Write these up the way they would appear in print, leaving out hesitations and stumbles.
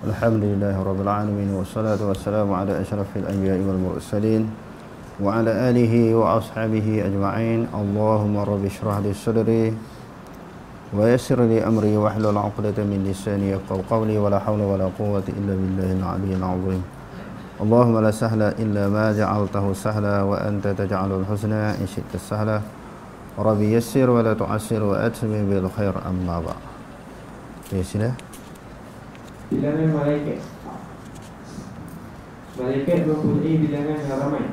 Alhamdulillahi Rabbil Alamin. Wassalatu wassalamu ala ashrafil anbiya'i wal mursalin wa ala alihi wa ashabihi ajma'in. Allahumma rabbi shrah li sadri wa yassir li amri wa hlul 'uqdatam min lisani yafqahu qawli wa la hawla wa la quwwata illa billahil 'aliyyil 'azim. Allahumma la sahla illa ma ja'altahu sahla wa anta taj'alul husna in syi'ta sahla. Rabbi yassir wa la tu'assir wa atmim bil khair amma ba'd. Sila. Bilangan malaikat. Malaikat mempunyai bilangan yang ramai.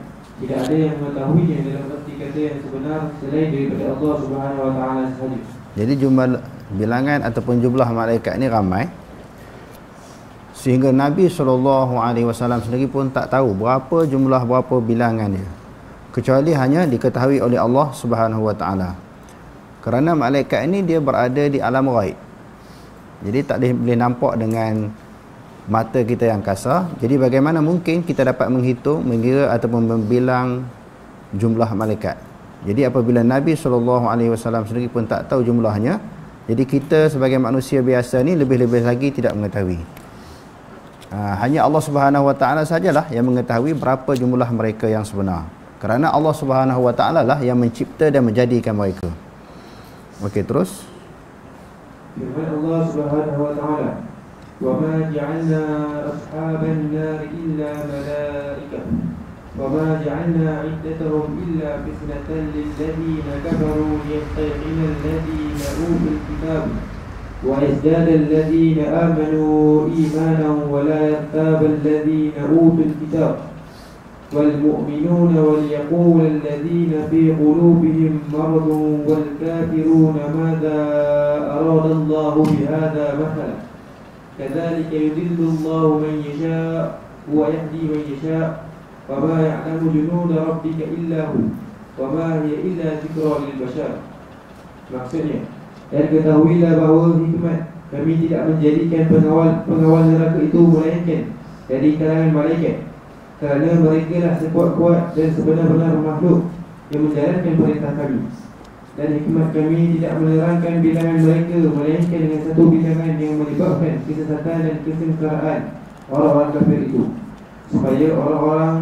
Tidak ada yang mengetahuinya dalam arti kata yang sebenar selain daripada Allah Subhanahu Wa Taala sahaja. Jadi jumlah bilangan ataupun jumlah malaikat ini ramai, sehingga Nabi SAW sendiri pun tak tahu berapa bilangan dia, kecuali hanya diketahui oleh Allah Subhanahu Wa Taala. Kerana malaikat ini dia berada di alam ghaib. Jadi tak boleh nampak dengan mata kita yang kasar. Jadi bagaimana mungkin kita dapat menghitung, mengira ataupun membilang jumlah malaikat. Jadi apabila Nabi SAW sendiri pun tak tahu jumlahnya, jadi kita sebagai manusia biasa ni lebih-lebih lagi tidak mengetahui. Hanya Allah Subhanahu Wa Taala sajalah yang mengetahui berapa jumlah mereka yang sebenar. Kerana Allah Subhanahu Wa Taala lah yang mencipta dan menjadikan mereka. Okey, terus. Firman Allah Subhanahu Wa Taala, "Wa ma ja'alna ashaban nar illa malaikah, wa ma ja'alna 'iddatahum illa fitnatan lil ladzina kafaru liyastayqina alladhina utul kitab wa yazdada alladhina amanu imanan wa la yartaba alladhina utul kitab والمؤمنون وليقول الذين في قلوبهم مرض والكافرون ماذا أراد الله بهذا مثلا كذلك يضل الله من يشاء ويهدي من يشاء وما يعلم جنود ربك إلا هو وما هي إلا ذكرى للبشر." Maksudnya, dan ketahuilah bahawa hikmat kami tidak menjadikan pengawal neraka itu melainkan dari kalangan malaikat, kerana mereka lah sekuat-kuat dan sebenar-benar makhluk yang menjalankan perintah kami. Dan hikmat kami tidak menerangkan bilangan mereka melainkan dengan satu bilangan yang menyebabkan kesesatan dan kesengkaraan orang-orang kafir itu, supaya orang-orang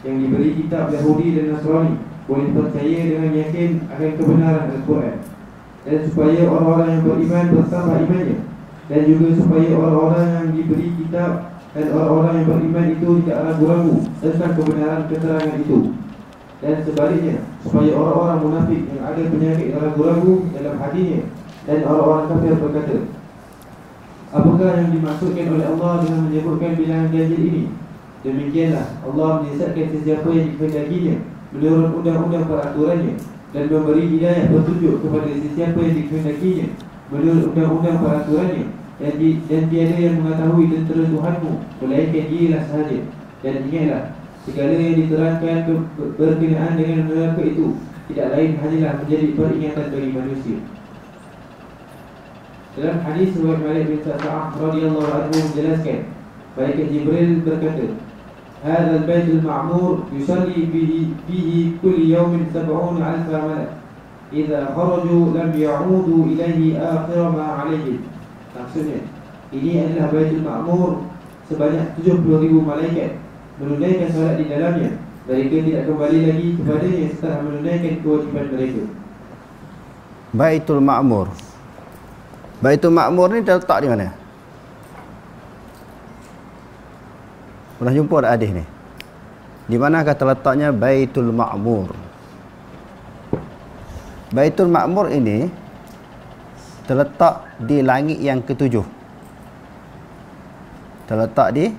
yang diberi kitab Yahudi dan Nasrani boleh percaya dengan yakin akan kebenaran Al-Quran, dan supaya orang-orang yang beriman bertambah imannya, dan juga supaya orang-orang yang diberi kitab dan orang-orang yang beriman itu tidak ragu-ragu tentang kebenaran keterangan itu. Dan sebaliknya, supaya orang-orang munafik yang ada penyakit ragu-ragu dalam hatinya dan orang-orang kafir berkata, apakah yang dimaksudkan oleh Allah dengan menyebutkan bilangan ganjil ini? Demikianlah Allah menyesatkan sesiapa yang dikehendakinya menurut undang-undang peraturannya, dan memberi hidayah petunjuk kepada sesiapa yang dikehendakinya menurut undang-undang peraturannya. Dan tiada yang mengetahui tentera Tuhanmu melainkan Dialah sahaja. Dan ingatlah, segala yang diterangkan berkenaan dengan neraka itu tidak lain hanyalah menjadi peringatan bagi manusia. Dalam hadis riwayat Malik bin Sa'ad radhiyallahu anhu menjelaskan, malaikat Jibril berkata, "Hadzal baitul ma'mur yusalli fihi kulli yawmin 70,000 malak. Idza kharaju lam ya'udu ilaihi akhir ma 'alaihim." Maksudnya, ini adalah Baitul Ma'mur sebanyak 70,000 malaikat menunaikan solat di dalamnya. Mereka tidak kembali lagi kepadanya setelah menunaikan kewajipan mereka. Baitul Ma'mur. Baitul Ma'mur ni terletak di mana? Pernah jumpa ada hadis ni? Di manakah terletaknya Baitul Ma'mur? Baitul Ma'mur ini terletak di langit yang ketujuh. Terletak di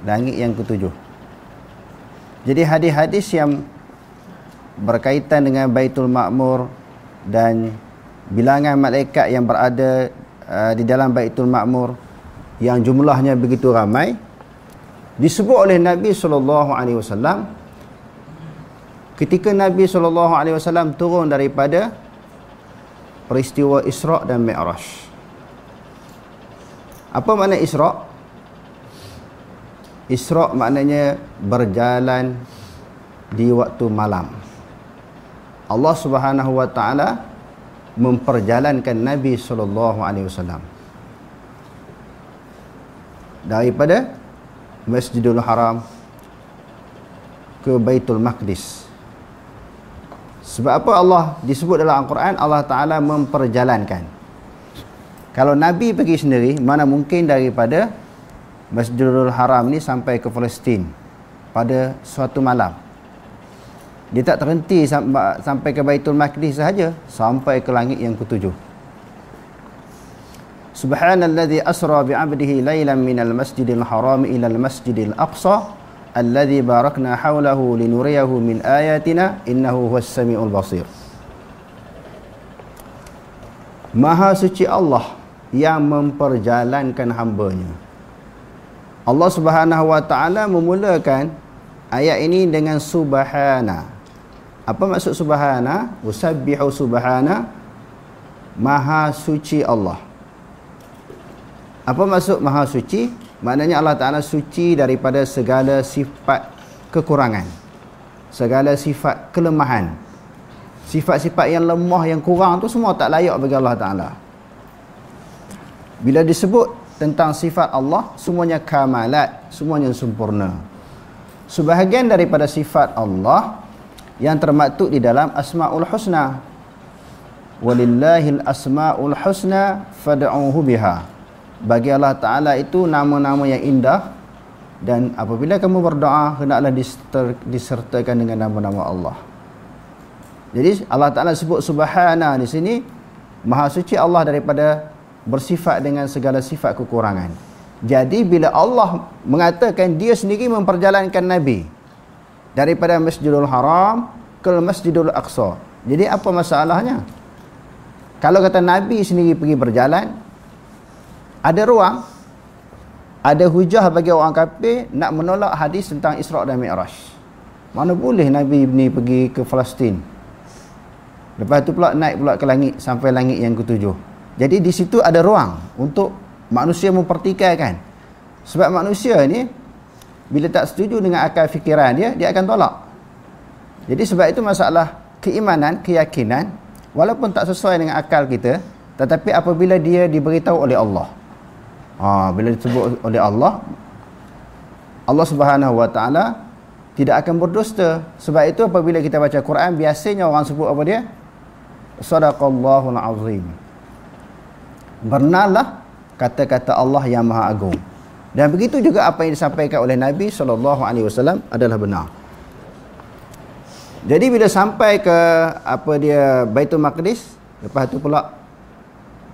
langit yang ketujuh. Jadi hadis-hadis yang berkaitan dengan Baitul Ma'mur dan bilangan malaikat yang berada di dalam Baitul Ma'mur yang jumlahnya begitu ramai, disebut oleh Nabi SAW ketika Nabi SAW turun daripada peristiwa Isra' dan Mi'raj. Apa makna Isra'? Isra' maknanya berjalan di waktu malam. Allah Subhanahu Wa Taala memperjalankan Nabi SAW. daripada Masjidil Haram ke Baitul Maqdis. Sebab apa Allah disebut dalam Al-Quran, Allah Ta'ala memperjalankan. Kalau Nabi pergi sendiri, mana mungkin daripada Masjidil Haram ni sampai ke Palestin pada suatu malam. Dia tak terhenti sampai ke Baitul Maqdis sahaja, sampai ke langit yang ketujuh. Subhanalladzi asra bi'abdihi laylan minal masjidil haram ilal masjidil aqsa alladzi barakna hawlahu linuriyahu min ayatina innahu huwas samiul basir. Maha suci Allah yang memperjalankan hamba-Nya. Allah Subhanahu wa ta'ala memulakan ayat ini dengan subhana. Apa maksud subhana? Usabbihu subhana, maha suci Allah. Apa maksud maha suci? Maknanya Allah Ta'ala suci daripada segala sifat kekurangan, segala sifat kelemahan. Sifat-sifat yang lemah, yang kurang tu semua tak layak bagi Allah Ta'ala. Bila disebut tentang sifat Allah, semuanya kamalat, semuanya sempurna. Sebahagian daripada sifat Allah yang termaktub di dalam Asmaul Husna. Walillahil asmaul husna fad'uhu biha. Bagi Allah Ta'ala itu nama-nama yang indah, dan apabila kamu berdoa hendaklah disertakan dengan nama-nama Allah. Jadi Allah Ta'ala sebut subhana di sini, maha suci Allah daripada bersifat dengan segala sifat kekurangan. Jadi bila Allah mengatakan dia sendiri memperjalankan Nabi daripada Masjidil Haram ke Masjidil Aqsa, jadi apa masalahnya? Kalau kata Nabi sendiri pergi berjalan, ada ruang, ada hujah bagi orang kafir nak menolak hadis tentang Isra' dan Mi'raj. Mana boleh Nabi ni pergi ke Palestin, lepas tu pula naik pula ke langit sampai langit yang ketujuh. Jadi di situ ada ruang untuk manusia mempertikaikan. Sebab manusia ni bila tak setuju dengan akal fikiran dia, dia akan tolak. Jadi sebab itu masalah keimanan, keyakinan, walaupun tak sesuai dengan akal kita, tetapi apabila dia diberitahu oleh Allah, bila disebut oleh Allah, Allah Subhanahu wa ta'ala tidak akan berdusta. Sebab itu apabila kita baca Quran, biasanya orang sebut apa dia? Sadaqallahul azim. Benarlah kata-kata Allah yang maha agung. Dan begitu juga apa yang disampaikan oleh Nabi SAW adalah benar. Jadi bila sampai ke Baitul Maqdis, lepas tu pula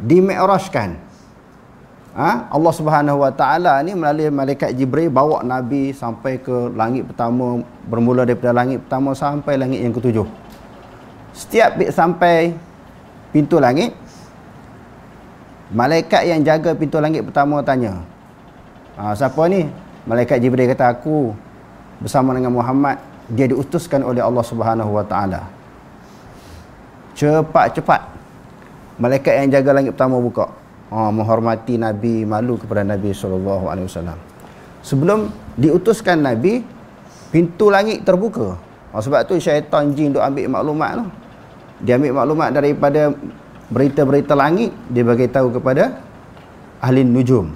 di-mi'rajkan. Allah Subhanahu wa ta'ala ni melalui malaikat Jibril bawa Nabi sampai ke langit pertama, bermula daripada langit pertama sampai langit yang ketujuh. Setiap sampai pintu langit, malaikat yang jaga pintu langit pertama tanya, siapa ni? Malaikat Jibril kata, aku bersama dengan Muhammad, dia diutuskan oleh Allah Subhanahu wa ta'ala. Cepat-cepat malaikat yang jaga langit pertama buka, menghormati Nabi, malu kepada Nabi SAW. Sebelum diutuskan Nabi, pintu langit terbuka. Sebab tu syaitan jin duk ambil maklumat tu. Dia ambil maklumat daripada berita-berita langit, dia bagi tahu kepada ahli nujum.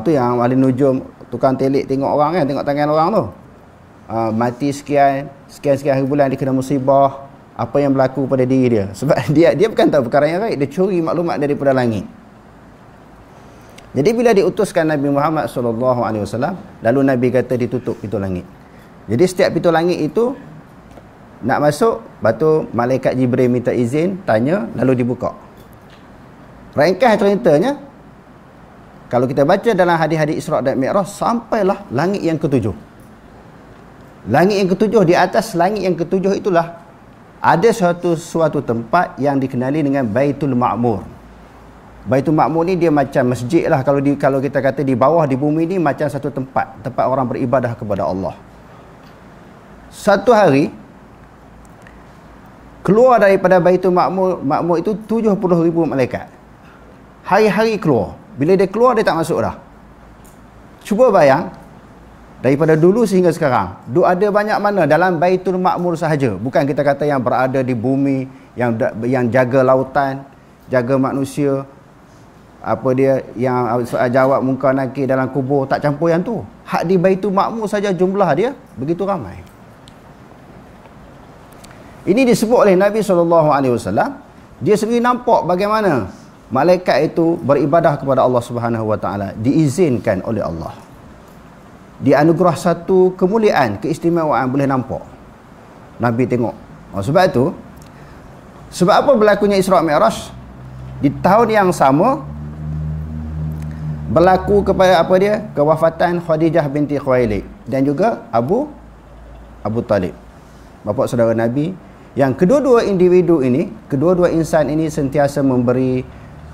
Tu yang ahli nujum, tukang telik tengok orang kan, tengok tangan orang tu. Mati sekian hari bulan, dia kena musibah, apa yang berlaku pada diri dia. Sebab dia bukan tahu perkara yang baik, dia curi maklumat daripada langit. Jadi bila diutuskan Nabi Muhammad SAW, lalu Nabi kata ditutup pintu langit. Jadi setiap pintu langit itu nak masuk, batu malaikat Jibril minta izin, tanya, lalu dibuka. Ringkas ceritanya, kalau kita baca dalam hadis-hadis Isra' dan Mi'raj, sampailah langit yang ketujuh. Langit yang ketujuh, di atas langit yang ketujuh itulah ada suatu tempat yang dikenali dengan Baitul Ma'mur. Baitul Ma'mur ni dia macam masjid lah. Kalau kita kata di bawah, di bumi ni macam satu tempat orang beribadah kepada Allah. Satu hari keluar daripada Baitul Ma'mur itu 70,000 malaikat. Hari-hari keluar. Bila dia keluar, dia tak masuk dah. Cuba bayang, daripada dulu sehingga sekarang, ada banyak mana dalam Baitul Ma'mur sahaja. Bukan kita kata yang berada di bumi, yang jaga lautan, jaga manusia. apa dia yang soal jawab munkar nakir dalam kubur, tak campur yang tu. Hak di Baitul Ma'mur saja jumlah dia begitu ramai. Ini disebut oleh Nabi SAW. Dia sendiri nampak bagaimana malaikat itu beribadah kepada Allah Subhanahu Wa Taala, diizinkan oleh Allah, dianugerah satu kemuliaan, keistimewaan, boleh nampak. Nabi tengok. Sebab itu, sebab apa berlakunya Isra' Mi'raj? Di tahun yang sama berlaku kepada apa dia? Kewafatan Khadijah binti Khuwailid dan juga Abu Talib, bapa saudara Nabi, yang kedua-dua individu ini, kedua-dua insan ini sentiasa memberi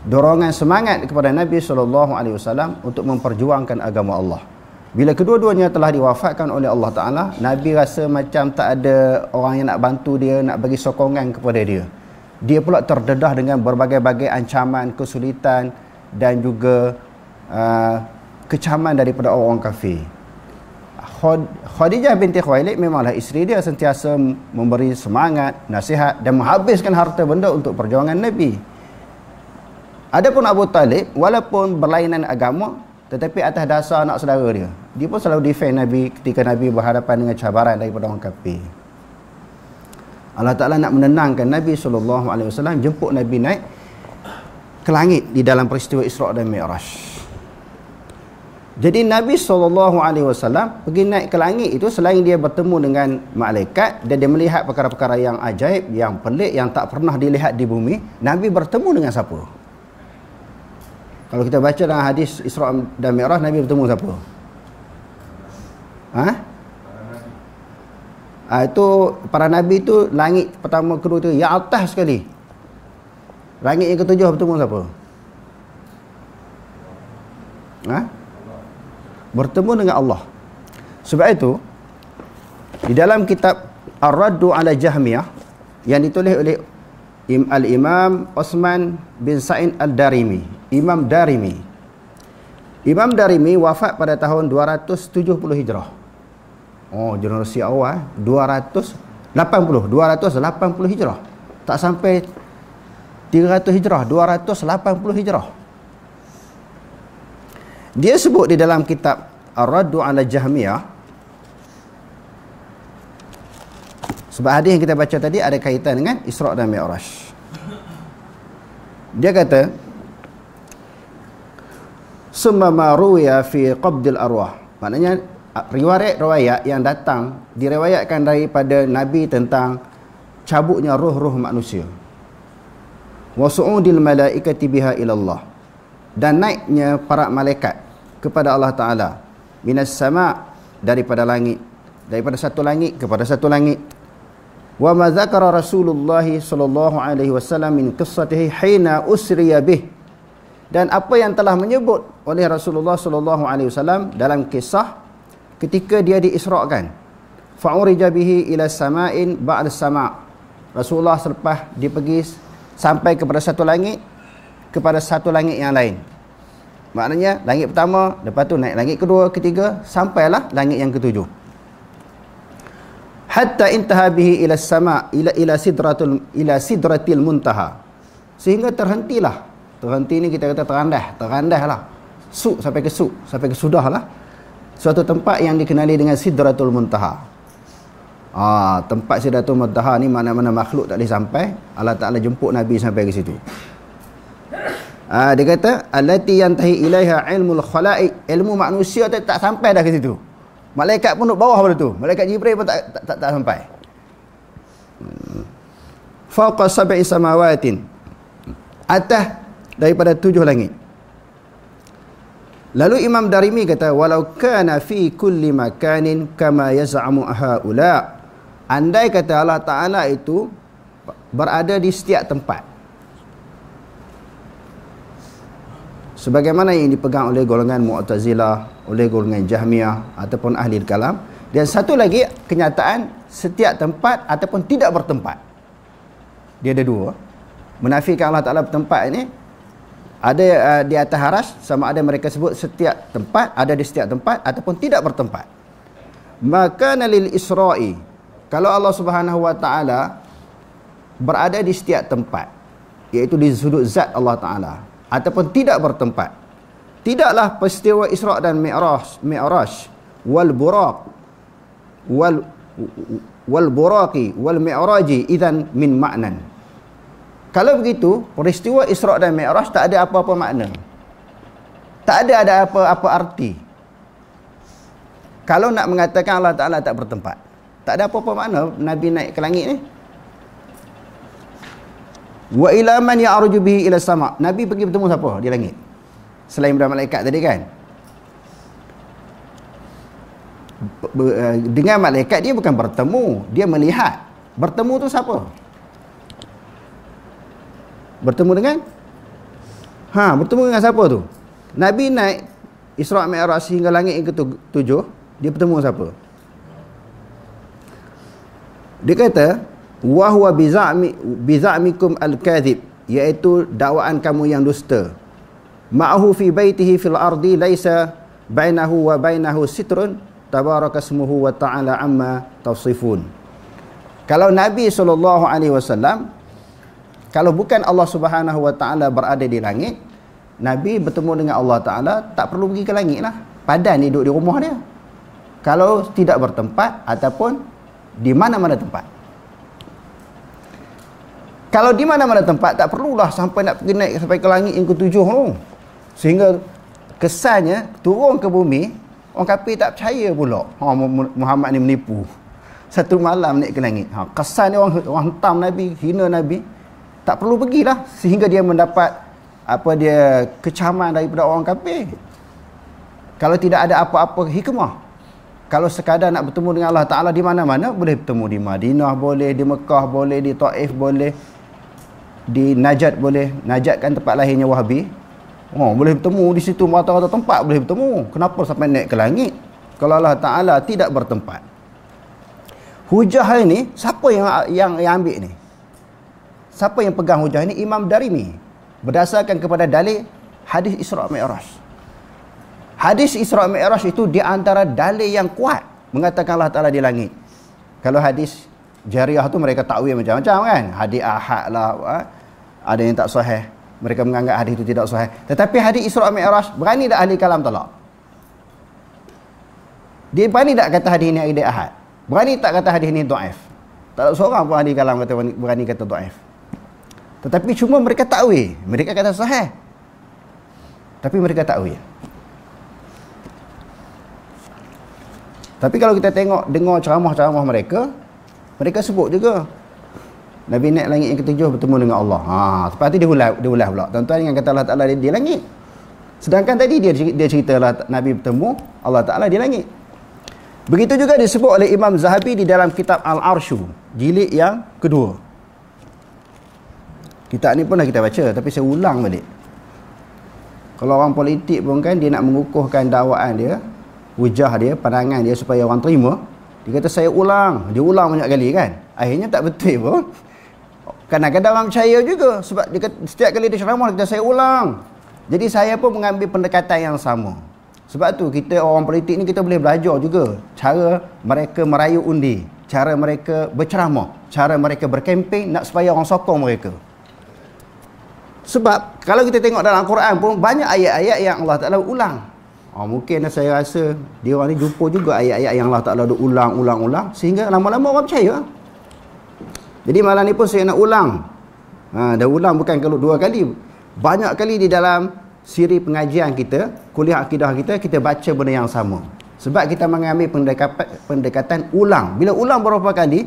dorongan semangat kepada Nabi SAW untuk memperjuangkan agama Allah. Bila kedua-duanya telah diwafatkan oleh Allah Ta'ala, Nabi rasa macam tak ada orang yang nak bantu dia, nak bagi sokongan kepada dia. Dia pula terdedah dengan berbagai-bagai ancaman, kesulitan dan juga kecaman daripada orang kafir. Khadijah binti Khuwailid memanglah isteri dia, sentiasa memberi semangat, nasihat dan menghabiskan harta benda untuk perjuangan Nabi. Adapun Abu Talib, walaupun berlainan agama, tetapi atas dasar anak saudara dia, dia pun selalu defend Nabi ketika Nabi berhadapan dengan cabaran daripada orang kafir. Allah Ta'ala nak menenangkan Nabi SAW, jemput Nabi naik ke langit di dalam peristiwa Isra' dan Mi'raj. Jadi Nabi SAW pergi naik ke langit itu, selain dia bertemu dengan malaikat dan dia melihat perkara-perkara yang ajaib, yang pelik, yang tak pernah dilihat di bumi, Nabi bertemu dengan siapa? Kalau kita baca dalam hadis Isra' dan Mi'raj, Nabi bertemu siapa? Itu para Nabi itu, langit pertama, kedua tu yang atas sekali. Langit yang ketujuh bertemu siapa? Bertemu dengan Allah. Sebab itu di dalam kitab Ar-Raddu ala Jahmiyah yang ditulis oleh Al-Imam Osman bin Sa'id Al-Darimi, Imam Darimi wafat pada tahun 270 Hijrah. Generasi awal 280 Hijrah. Tak sampai 300 Hijrah, 280 Hijrah. Dia sebut di dalam kitab Ar-Raddu ala Jahmiyah, sebab hadis yang kita baca tadi ada kaitan dengan Isra' dan Mi'raj. Dia kata, summa ma ruwiya fi qabdil arwah. Maknanya riwayat yang datang diriwayatkan daripada Nabi tentang cabutnya roh-roh manusia. Wa su'udil malaikati biha ilallah, dan naiknya para malaikat kepada Allah Ta'ala, minas sama', daripada langit, daripada satu langit kepada satu langit. Wa ma zakara Rasulullah sallallahu alaihi wasallam min qissatihi hina usriya bih, dan apa yang telah menyebut oleh Rasulullah sallallahu alaihi wasallam dalam kisah ketika dia diisra'kan. Fa'urija bihi ila sama'in ba'da sama'. Rasulullah selepas dia pergi sampai kepada satu langit yang lain. Maknanya langit pertama, lepas tu naik langit kedua, ketiga, sampailah langit yang ketujuh. Hatta intaha bihi ila sama' ila sidratil muntaha. Sehingga terhenti ni kita kata terandah lah. Sampai ke sudah lah. Suatu tempat yang dikenali dengan Sidratul Muntaha. Tempat Sidratul Muntaha ni mana-mana makhluk tak boleh sampai. Allah Ta'ala jemput Nabi sampai ke situ. Dia kata, allati yantahi ilaiha ilmul khalaiq, ilmu manusia tak sampai dah ke situ. Malaikat pun duduk bawah pada tu. Malaikat Jibril pun tak sampai. Fawqa sab'i samawatin, atas daripada 7 langit. Lalu Imam Darimi kata, walau kana fi kulli makanin kama yaz'amu haula, andai kata Allah Ta'ala itu berada di setiap tempat, sebagaimana yang dipegang oleh golongan Mu'tazilah, oleh golongan Jahmiyah ataupun Ahli Kalam. Dan satu lagi kenyataan, setiap tempat ataupun tidak bertempat. Dia ada dua. Menafikan Allah Ta'ala bertempat ini, ada di atas aras, sama ada mereka sebut setiap tempat, ada di setiap tempat ataupun tidak bertempat. Maka nalil Isra'i, kalau Allah Subhanahu Wa Ta'ala berada di setiap tempat, iaitu di sudut zat Allah Ta'ala, ataupun tidak bertempat. Tidaklah peristiwa Isra' dan Mi'raj wal buraq wal buraqi wal mi'raji idzan min ma'nan. Kalau begitu, peristiwa Isra' dan Mi'raj tak ada apa-apa makna. Tak ada apa-apa arti. Kalau nak mengatakan Allah Ta'ala tak bertempat, tak ada apa-apa makna Nabi naik ke langit ni. Wa ila man ya'ruju bihi ila sama'. Nabi pergi bertemu siapa di langit? Selain daripada malaikat tadi kan? Dengan malaikat dia bukan bertemu, dia melihat. Bertemu tu siapa? Bertemu dengan bertemu dengan siapa tu? Nabi naik Isra' Mi'raj hingga langit yang ke-7, dia bertemu siapa? Dia kata wa huwa biza'mikum al-kadhib, iaitu dakwaan kamu yang dusta. Ma'ahu fi baitihi fil ardi laisa bainahu wa bainahu sitrun tabarakasmuhu wa ta'ala amma tawsifun. Kalau Nabi SAW, kalau bukan Allah Subhanahu wa ta'ala berada di langit, Nabi bertemu dengan Allah Ta'ala tak perlu pergi ke langit lah. Padan dia duduk di rumah dia. Kalau tidak bertempat ataupun di mana-mana tempat. Kalau di mana-mana tempat tak perlulah sampai nak pergi naik sampai ke langit yang ke-7 tu. Sehingga kesannya turun ke bumi, orang kafir tak percaya pula. Muhammad ni menipu. Satu malam naik ke langit. Kesannya orang hentam Nabi, hina Nabi. Tak perlu pergilah sehingga dia mendapat kecaman daripada orang kafir. Kalau tidak ada apa-apa hikmah, kalau sekadar nak bertemu dengan Allah Ta'ala di mana-mana, boleh bertemu di Madinah boleh, di Mekah boleh, di Taif boleh, di Najat boleh. Najat kan tempat lahirnya Wahabi. Boleh bertemu di situ, mata-mata tempat boleh bertemu. Kenapa sampai naik ke langit kalau Allah Ta'ala tidak bertempat? Hujah ini siapa yang ambil ni? Siapa yang pegang hujah ini? Imam Darimi, berdasarkan kepada dalil hadis Isra' Mi'raj. Hadis Isra' Mi'raj itu di antara dalil yang kuat mengatakan Allah Ta'ala di langit. Kalau hadis Jariyah tu mereka takwil macam-macam kan. Hadis ahad lah, ada yang tak sahih. Mereka menganggap hadis itu tidak sahih. Tetapi hadis Isra' Mi'raj, berani tak ahli kalam tolak? Dia berani tak kata hadis ini hadis ahad? Berani tak kata hadis ini dhaif? Tak ada seorang pun ahli kalam kata berani kata dhaif. Tetapi cuma mereka takwil. Mereka kata sahih, tapi mereka takwil. Tapi kalau kita dengar ceramah-ceramah mereka sebut juga Nabi naik langit yang ke-7 bertemu dengan Allah. Lepas tu dia ulas pula. Tuan-tuan yang kata Allah Ta'ala di langit. Sedangkan tadi dia cerita Nabi bertemu Allah Ta'ala di langit. Begitu juga disebut oleh Imam Zahabi di dalam kitab Al-Arshu, jilid yang kedua. Kitab ni pun dah kita baca, tapi saya ulang balik. Kalau orang politik pun kan, dia nak mengukuhkan dakwaan dia, hujah dia, pandangan dia supaya orang terima, dia kata saya ulang. Dia ulang banyak kali kan. Akhirnya tak betul pun. Kadang-kadang orang percaya juga, sebab dia kata, setiap kali dia ceramah dia kata saya ulang. Jadi saya pun mengambil pendekatan yang sama. Sebab tu kita orang politik ni kita boleh belajar juga cara mereka merayu undi, cara mereka berceramah, cara mereka berkempen nak supaya orang sokong mereka. Sebab kalau kita tengok dalam Quran pun banyak ayat-ayat yang Allah Ta'ala ulang. Mungkin saya rasa dia orang ni jumpa juga ayat-ayat yang Allah Ta'ala ulang sehingga lama-lama orang percaya. Jadi malam ni pun saya nak ulang. Dah ulang bukan kalau 2 kali. Banyak kali di dalam siri pengajian kita, kuliah akidah kita baca benda yang sama. Sebab kita mengambil pendekatan ulang. Bila ulang beberapa kali,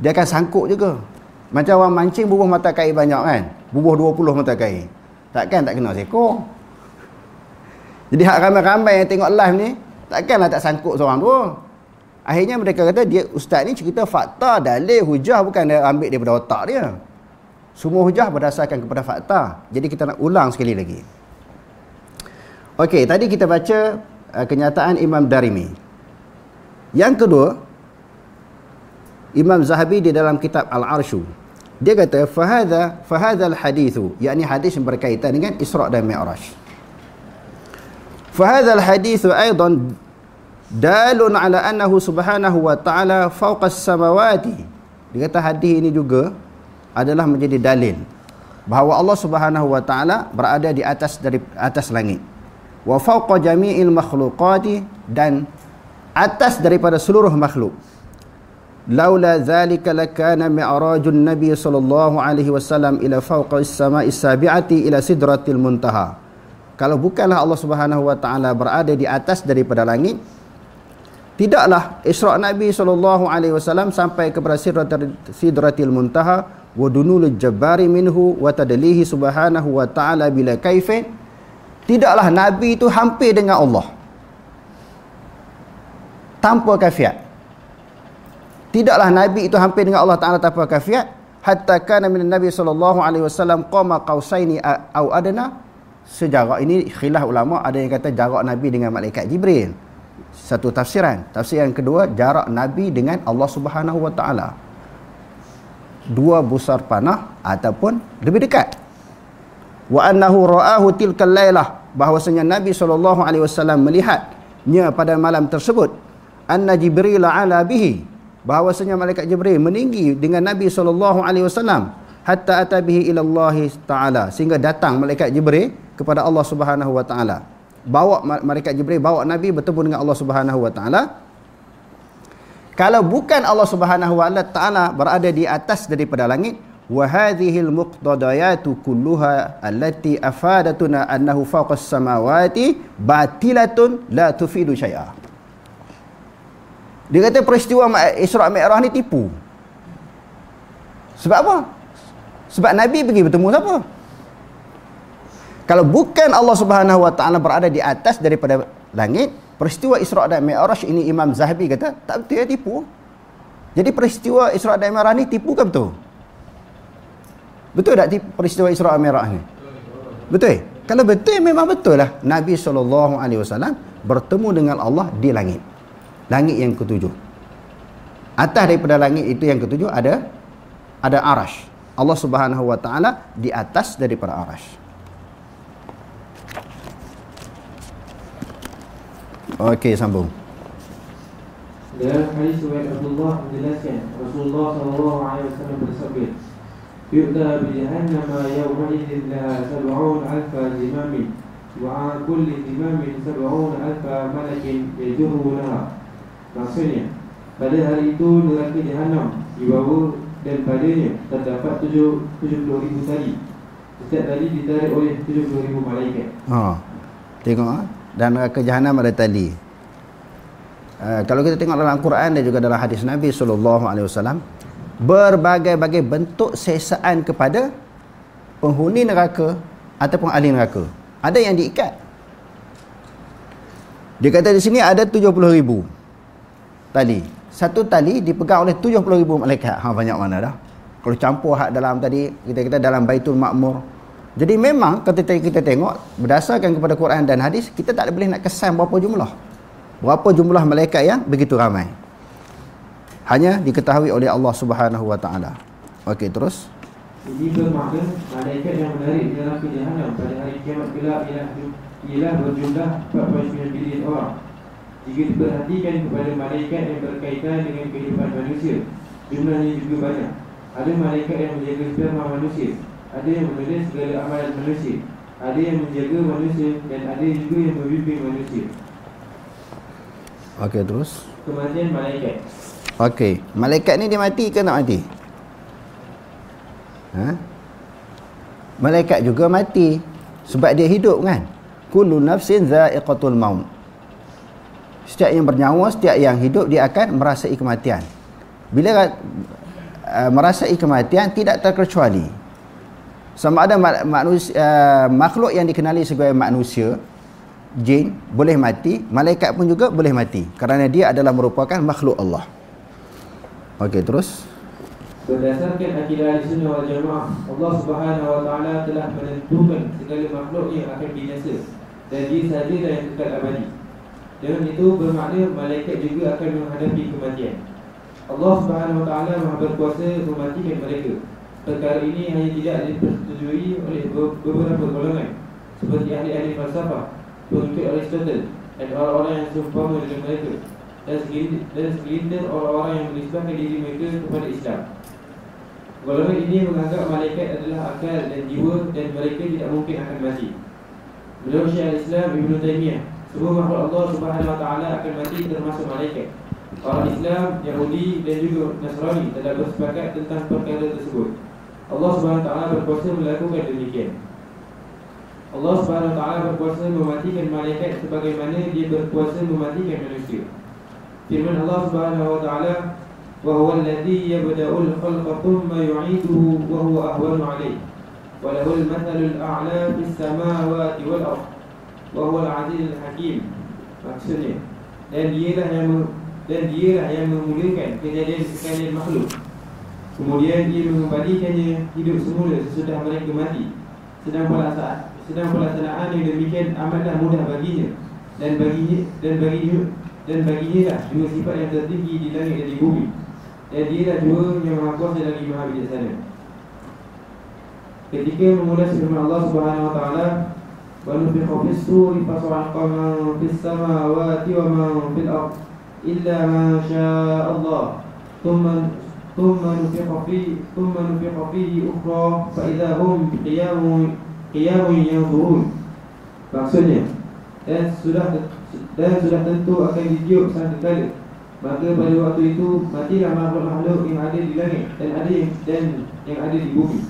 dia akan sangkut juga. Macam orang mancing bubuh mata kail banyak kan. Bubuh 20 mata kail. Takkan tak kena seekor. Jadi hak ramai-ramai yang tengok live ni, takkanlah tak sangkut seorang tu. Akhirnya mereka kata, dia ustaz ni cerita fakta, dalil, hujah, bukan dia ambil daripada otak dia. Semua hujah berdasarkan kepada fakta. Jadi kita nak ulang sekali lagi. Okey, tadi kita baca kenyataan Imam Darimi. Yang kedua, Imam Zahabi di dalam kitab Al-Arshu, dia kata fahadha al-hadithu, yakni hadis yang berkaitan dengan Isra' dan Mi'raj. Fahadha al-hadithu aidan dalun ala annahu subhanahu wa ta'ala fawqa as-samawati. Dia kata hadis ini juga adalah menjadi dalil bahawa Allah Subhanahu wa taala berada di atas langit. Wa fawqa jami'il makhluqati, dan atas daripada seluruh makhluk. Laula zalika lakana mi'rajun nabi sallallahu alaihi wasallam ila fawqa as-sama'is sabi'ati ila sidratil muntaha. Kalau bukanlah Allah Subhanahu wa taala berada di atas daripada langit, tidaklah Isra' Nabi sallallahu alaihi wasallam sampai kepada sidratil muntaha wa dunul jabbari minhu wa tadlihi subhanahu wa ta'ala bila kaifin. Tidaklah Nabi itu hampir dengan Allah tanpa kafiat. Tidaklah Nabi itu hampir dengan Allah Ta'ala tanpa kafiat. Hatta kana min Nabi sallallahu alaihi wasallam qama qausaini au adna. Sejarah ini khilaf ulama, ada yang kata jarak Nabi dengan malaikat Jibril. Satu tafsiran. Tafsir yang kedua, jarak Nabi dengan Allah Subhanahu wa taala. Dua busar panah ataupun lebih dekat. Wa annahu ra'ahu tilkal lailah, bahwasanya Nabi sallallahu alaihi wasallam melihatnya pada malam tersebut. Anna Jibril ala bihi, bahawasanya malaikat Jibril meninggi dengan Nabi sallallahu alaihi wasallam hatta ata bihi ila Allah taala, sehingga datang malaikat Jibril kepada Allah Subhanahu wa taala. Malaikat Jibril bawa Nabi bertemu dengan Allah Subhanahu wa taala. Kalau bukan Allah Subhanahu wa taala berada di atas daripada langit, wa hadhil muqtadayatu kulluha allati afadatuna annahu fawqa as-samawati batilatun la tufidu syai'a. Dia kata peristiwa Isra' Mi'raj ni tipu. Sebab apa? Sebab Nabi pergi bertemu siapa? Kalau bukan Allah Subhanahu wa taala berada di atas daripada langit, peristiwa Isra' dan Mi'raj ini Imam Zahabi kata tak betul, ya, tipu. Jadi peristiwa Isra' dan Mi'raj ni tipu ke betul? Betul tak peristiwa Isra' dan Mi'raj ni? Betul? Kalau betul, memang betul lah Nabi SAW bertemu dengan Allah di langit. Langit yang ketujuh. Atas daripada langit itu yang ketujuh ada arash. Allah Subhanahu wa taala di atas daripada arash. Okey, sambung. Dalam hadis riwayat Abdullah menjelaskan Rasulullah sallallahu alaihi wasallam bersabda, "Yu'ta bi jahannam yawma idzin la 70,000 zimamin wa 'ala kulli zimamin 70,000 malakin yajrunaha." Maksudnya, pada hari itu neraka Jahannam dibawa dan padanya terdapat 70,000 tali. Setiap tali ditarik oleh 70,000 malaikat. Tengok, dan neraka Jahannam ada tali. Kalau kita tengok dalam Al-Quran dan juga dalam hadis Nabi SAW, berbagai-bagai bentuk sesaan kepada penghuni neraka ataupun ahli neraka. Ada yang diikat. Dia kata di sini ada 70,000 tali. Satu tali dipegang oleh 70,000 malaikat. Banyak mana dah. Kalau campur hak dalam tadi, kita dalam Baitul Ma'mur. Jadi memang ketika kita tengok berdasarkan kepada Quran dan hadis, kita tak boleh nak kesan berapa jumlah malaikat yang begitu ramai. Hanya diketahui oleh Allah Subhanahu wa taala. Okey, terus. Ini bermakna malaikat yang menarik neraka Jahannam pada hari kiamat kelak ialah berjumlah 4.9 bilion orang. Jika diperhatikan kepada malaikat yang berkaitan dengan kehidupan manusia, jumlahnya juga banyak. Ada malaikat yang menjaga sperma manusia, ada yang menulis segala amalan manusia, ada yang menjaga manusia, dan ada juga yang membimbing manusia. Okey, terus. Kematian malaikat. Okey, malaikat ni dia mati ke tak mati? Malaikat juga mati sebab dia hidup kan. Kullu nafsin dha'iqatul maut. Setiap yang bernyawa, setiap yang hidup, dia akan merasai kematian. Bila merasai kematian, tidak terkecuali sama ada makhluk yang dikenali sebagai manusia, jin boleh mati, malaikat pun juga boleh mati, kerana dia adalah merupakan makhluk Allah. Okey, terus. Berdasarkan akidah Ahlussunnah wal Jamaah, Allah Subhanahu wa taala telah menentukan segala makhluk yang akan binasa, dan dia sajalah yang kekal abadi. Dengan itu bermakna malaikat juga akan menghadapi kematian. Allah Subhanahu wa taala Maha berkuasa mematikan mereka. Perkara ini hanya tidak dipersetujui oleh beberapa golongan seperti ahli-ahli falsafah, pengikut Aristotle, dan orang-orang yang seumpama dengan mereka, dan segelintir orang-orang yang menisbahkan diri mereka kepada Islam. Golongan ini menganggap malaikat adalah akal dan jiwa dan mereka tidak mungkin akan mati. Menurut Syekhul Islam Ibn Taymiyah, semua makhluk Allah Subhanahu Wa Taala akan mati termasuk malaikat. Orang Islam, Yahudi dan juga Nasrani telah bersepakat tentang perkara tersebut. Allah Subhanahu Wa Taala berkuasa melakukan demikian. Allah Subhanahu Wa Taala berkuasa mematikan malaikat sebagaimana Dia berkuasa mematikan manusia. Firman Allah Subhanahu Wa Taala, وهو الذي يبدأ الخلق ثم يعيده وهو أهون عليه وله المثل الأعلى في السماوات والأرض وهو العزيز الحكيم. Maksudnya, dan dialah yang memulakan kejadian makhluk, kemudian Dia mengembalikannya hidup semula sesudah mereka mati. Sedang pelaksanaan yang demikian amatlah mudah baginya, dan baginya lah dua sifat yang tertinggi di langit dan di bumi. Dan Dialah dua yang maha kuasa lagi maha bijaksana. Ketika memulai firman Allah Subhanahu Wa Taala, wa nufikha fis suri fasa'iqa man fis samawati wa man fil ardh illa ma syaa Allah thumma nufikha fihi ukhra fa idza hum qiyamun yanzurun. Maksudnya, dan sudah tentu akan ditiup sangkakala, maka pada waktu itu matilah makhluk-makhluk yang ada di langit dan yang ada di bumi,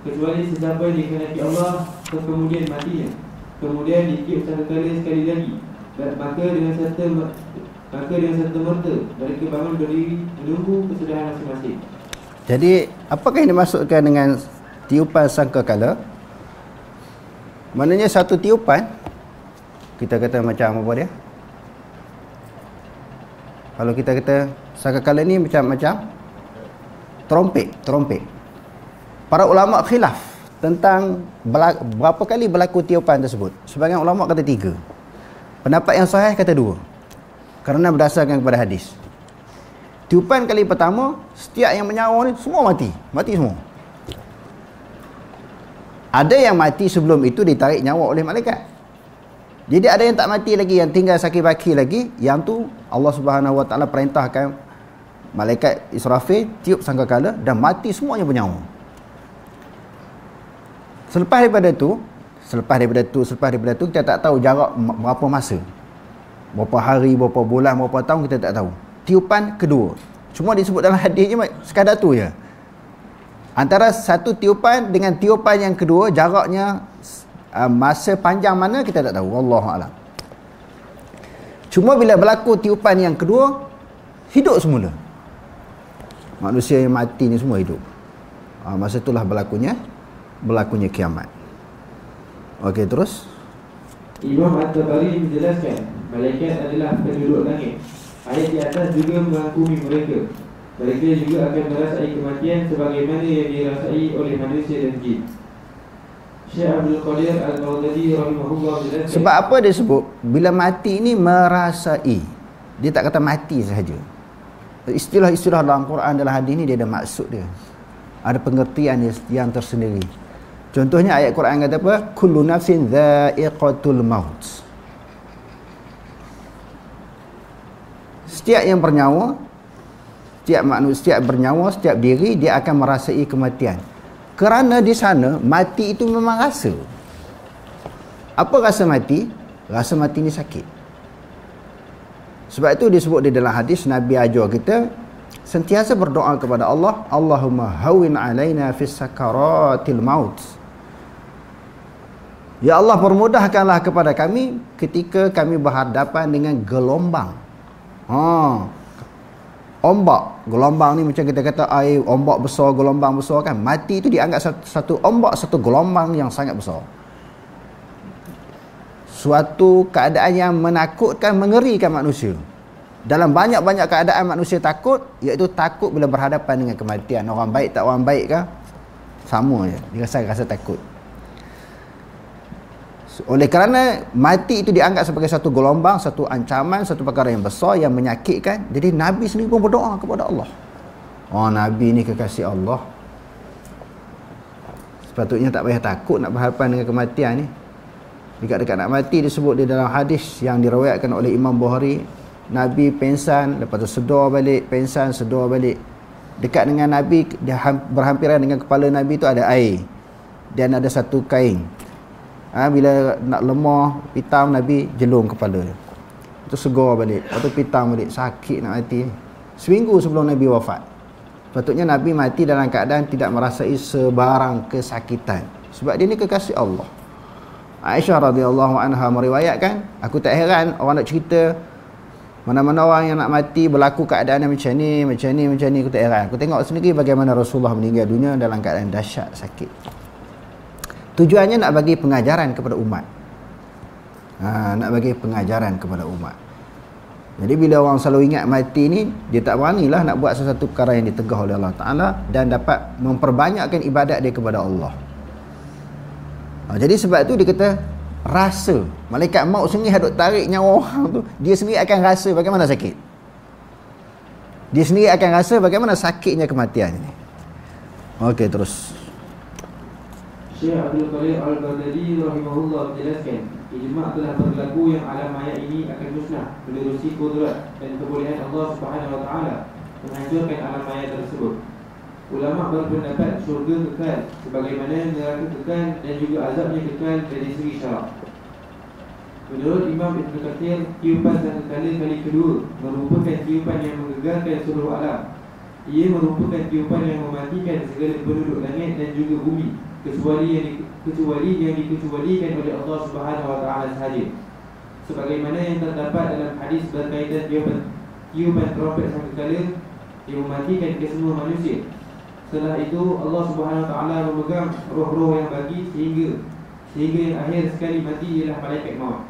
kecuali sesiapa yang dikehendaki Allah kemudian matinya, kemudian ditiup sangkakala sekali lagi, maka dengan serta merta mereka bangun berdiri menunggu kesudahan masing-masing. Jadi apakah yang dimaksudkan dengan tiupan sangkakala? Maknanya satu tiupan, kita kata macam apa dia? Kalau kita kata sangkakala ni macam trompet. Para ulama khilaf tentang berapa kali berlaku tiupan tersebut. Sebagian ulama kata 3. Pendapat yang sahih kata 2. Kerana berdasarkan kepada hadis. Tiupan kali pertama, setiap yang menyawa ni semua mati semua. Ada yang mati sebelum itu ditarik nyawa oleh malaikat. Jadi ada yang tak mati lagi, yang tinggal sakit baki lagi, yang tu Allah Subhanahu Wa Taala perintahkan malaikat Israfil tiup sangkakala dan mati semuanya bernyawa. Selepas daripada tu kita tak tahu jarak berapa masa. Berapa hari, berapa bulan, berapa tahun kita tak tahu. Tiupan kedua. Cuma disebut dalam hadis je sekadar tu je. Antara satu tiupan dengan tiupan yang kedua jaraknya masa panjang mana kita tak tahu. Wallahu a'lam. Cuma bila berlaku tiupan yang kedua, hidup semula. Manusia yang mati ni semua hidup. Masa itulah berlakunya kiamat. Okey, terus. Imam At-Tabari menjelaskan, malaikat adalah penduduk langit. Ayat di atas juga mengakui mereka. Mereka juga akan merasai kematian sebagaimana yang dirasai oleh manusia dan jin. Syekh Abdul Qadir Al-Baghdadi rahimahullah menjelaskan, sebab apa dia sebut bila mati ni merasai, dia tak kata mati sahaja. Istilah-istilah dalam Quran, dalam hadis ni dia ada maksud dia, ada pengertian yang tersendiri. Contohnya ayat Quran kata apa? Kullu nafsin dha'iqatul maut. Setiap yang bernyawa, setiap manusia bernyawa, setiap diri dia akan merasai kematian. Kerana di sana mati itu memang rasa. Apa rasa mati? Rasa mati ni sakit. Sebab itu disebut di dalam hadis, Nabi ajar kita sentiasa berdoa kepada Allah, Allahumma hawin alaina fis sakaratil maut. Ya Allah, permudahkanlah kepada kami ketika kami berhadapan dengan gelombang. Ombak, gelombang ni macam kita kata air, ombak besar, gelombang besar kan. Mati itu dianggap satu ombak, satu gelombang yang sangat besar. Suatu keadaan yang menakutkan, mengerikan manusia. Dalam banyak-banyak keadaan manusia takut, iaitu takut bila berhadapan dengan kematian. Orang baik tak orang baik kah? Sama je, dia rasa takut. Oleh kerana mati itu dianggap sebagai satu gelombang, satu ancaman, satu perkara yang besar yang menyakitkan, jadi Nabi sendiri pun berdoa kepada Allah. Nabi ni kekasih Allah, sepatutnya tak payah takut nak berhadapan dengan kematian ni. Dekat-dekat nak mati disebut di dalam hadis yang diriwayatkan oleh Imam Bukhari, Nabi pengsan, lepas tu sedar balik, pengsan, sedar balik. Dekat dengan Nabi, berhampiran dengan kepala Nabi tu ada air dan ada satu kain. Bila nak lemah, pitam, Nabi jelung kepala dia. Itu segar balik, lepas tu pitam balik, sakit nak mati. Seminggu sebelum Nabi wafat. Patutnya Nabi mati dalam keadaan tidak merasai sebarang kesakitan, sebab dia ni kekasih Allah. Aisyah radhiyallahu anha meriwayatkan, aku tak heran orang nak cerita mana-mana orang yang nak mati berlaku keadaan macam ni, macam ni, aku tak heran. Aku tengok sendiri bagaimana Rasulullah meninggal dunia dalam keadaan dahsyat sakit. Tujuannya nak bagi pengajaran kepada umat. Nak bagi pengajaran kepada umat. Jadi bila orang selalu ingat mati ni, dia tak beranilah nak buat sesuatu perkara yang ditegah oleh Allah Ta'ala dan dapat memperbanyakkan ibadat dia kepada Allah. Jadi sebab tu dia kata, rasa malaikat maut sendiri hadut tarik nyawa orang tu, dia sendiri akan rasa bagaimana sakit. Dia sendiri akan rasa bagaimana sakitnya kematian ini. Okey, terus. Syekh Abdul Qadir Al-Baghdadi rahimahullah menjelaskan, ijma' telah berlaku yang alam maya ini akan musnah menerusi kudrat dan kebolehan Allah Subhanahu wa taala menghancurkan alam maya tersebut. Ulama berpendapat syurga kekal sebagaimana neraka kekal dan juga azabnya kekal dari segi syarak. Menurut Imam Ibn Katsir, tiupan sangkakala kali kedua merupakan tiupan yang menggegarkan seluruh alam. Ia merupakan tiupan yang mematikan segala penduduk langit dan juga bumi, kecuali yang dikecualikan oleh Allah Subhanahu wa taala sahaja. Sebagaimana yang terdapat dalam hadis berkaitan tiupan trompet sangkakala yang mematikan kesemua manusia. Setelah itu Allah Subhanahu wa taala memegang roh-roh yang bagi sehingga yang akhir sekali mati ialah malaikat maut.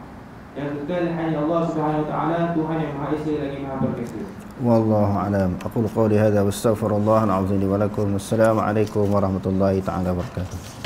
Yang kekal hanya Allah Subhanahu wa taala, Tuhan yang Maha Esa lagi Maha Perkasa. Wallahu a'lam. Aqulu qawli hadza wa astaghfirullah al-azim li wa lakum. Wassalamu alaikum warahmatullahi taala wabarakatuh.